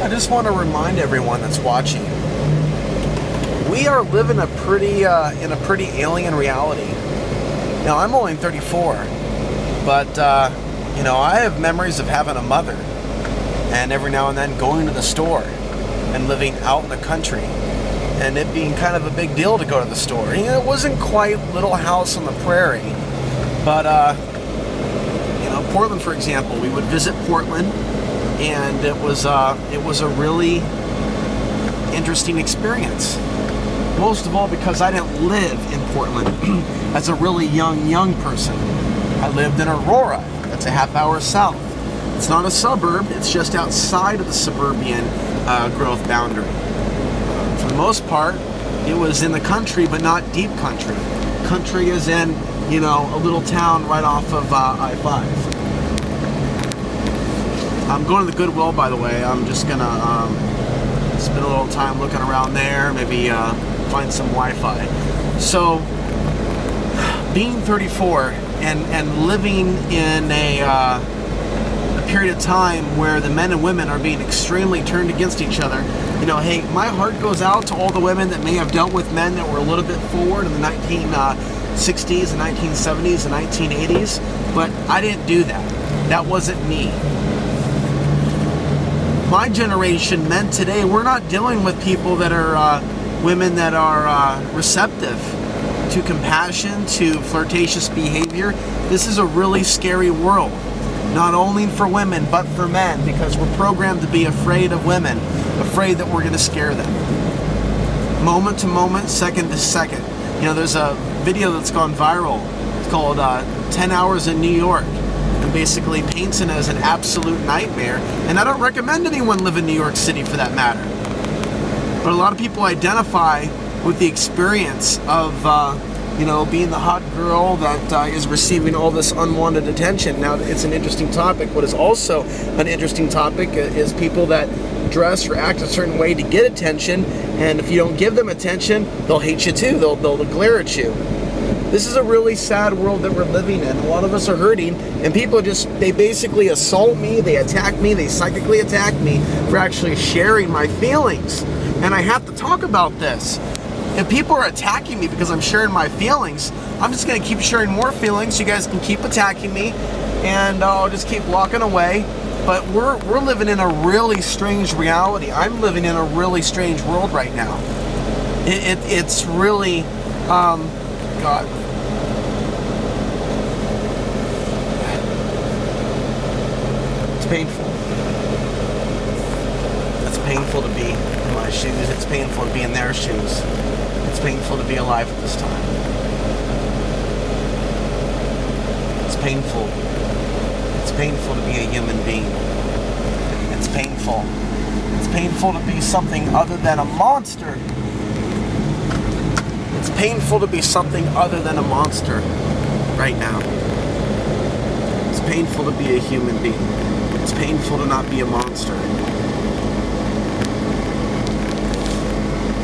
I just want to remind everyone that's watching, we are living in a pretty alien reality. Now, I'm only 34, but I have memories of having a mother, and every now and then going to the store, and living out in the country, and it being kind of a big deal to go to the store. It wasn't quite Little House on the Prairie, but Portland, for example, we would visit Portland, and it was a really interesting experience. Most of all because I didn't live in Portland as a really young person. I lived in Aurora. That's a half hour south. It's not a suburb, it's just outside of the suburban growth boundary. For the most part, it was in the country, but not deep country. Country is in, a little town right off of I-5. I'm going to the Goodwill, by the way. I'm just going to spend a little time looking around there, maybe find some Wi-Fi. So, being 34 and living in a period of time where the men and women are being extremely turned against each other, hey, my heart goes out to all the women that may have dealt with men that were a little bit forward in the 1960s and 1970s and 1980s, but I didn't do that. That wasn't me. My generation, men today, we're not dealing with people that are women that are receptive to compassion, to flirtatious behavior. This is a really scary world, not only for women but for men, because we're programmed to be afraid of women, afraid that we're going to scare them. Moment to moment, second to second. There's a video that's gone viral. It's called 10 Hours in New York. And basically paints it as an absolute nightmare. And I don't recommend anyone live in New York City for that matter. But a lot of people identify with the experience of, being the hot girl that is receiving all this unwanted attention. Now, it's an interesting topic. What is also an interesting topic is people that dress or act a certain way to get attention. And if you don't give them attention, they'll hate you too. They'll glare at you. This is a really sad world that we're living in. A lot of us are hurting, and people they basically assault me, they attack me, they psychically attack me for actually sharing my feelings. And I have to talk about this. If people are attacking me because I'm sharing my feelings, I'm just going to keep sharing more feelings. You guys can keep attacking me, and I'll just keep walking away. But we're living in a really strange reality. I'm living in a really strange world right now. It's really... God. It's painful. It's painful to be in my shoes. It's painful to be in their shoes. It's painful to be alive at this time. It's painful. It's painful to be a human being. It's painful. It's painful to be something other than a monster. It's painful to be something other than a monster right now. It's painful to be a human being. It's painful to not be a monster.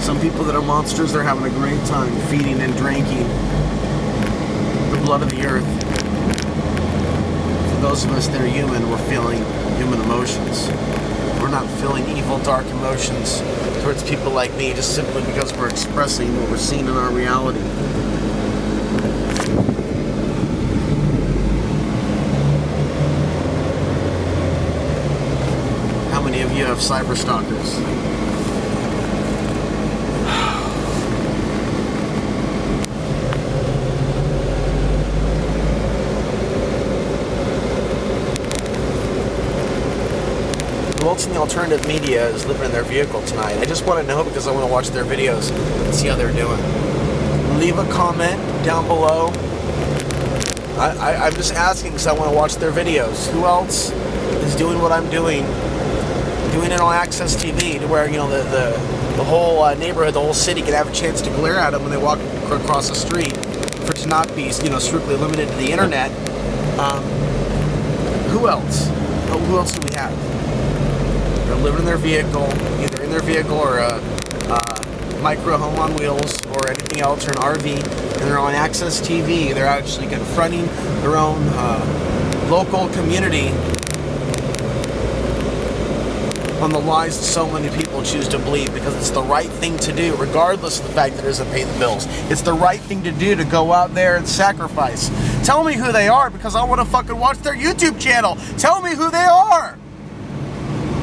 Some people that are monsters, they're having a great time feeding and drinking the blood of the earth. For those of us that are human, we're feeling human emotions. We're not feeling evil, dark emotions towards people like me just simply because we're expressing what we're seeing in our reality. How many of you have cyber stalkers? Who in the alternative media is living in their vehicle tonight? I just want to know because I want to watch their videos and see how they're doing. Leave a comment down below. I'm just asking because I want to watch their videos. Who else is doing what I'm doing it on Access TV to where the whole neighborhood, the whole city can have a chance to glare at them when they walk across the street, for it to not be strictly limited to the internet. Who else? Who else do we have? They're living in their vehicle, either in their vehicle or a micro home on wheels or anything else, or an RV, and they're on Access TV. They're actually confronting their own local community on the lies that so many people choose to believe, because it's the right thing to do, regardless of the fact that it doesn't pay the bills. It's the right thing to do, to go out there and sacrifice. Tell me who they are, because I want to fucking watch their YouTube channel. Tell me who they are,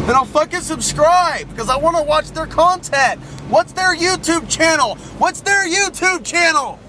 and I'll fucking subscribe, because I want to watch their content. What's their YouTube channel? What's their YouTube channel?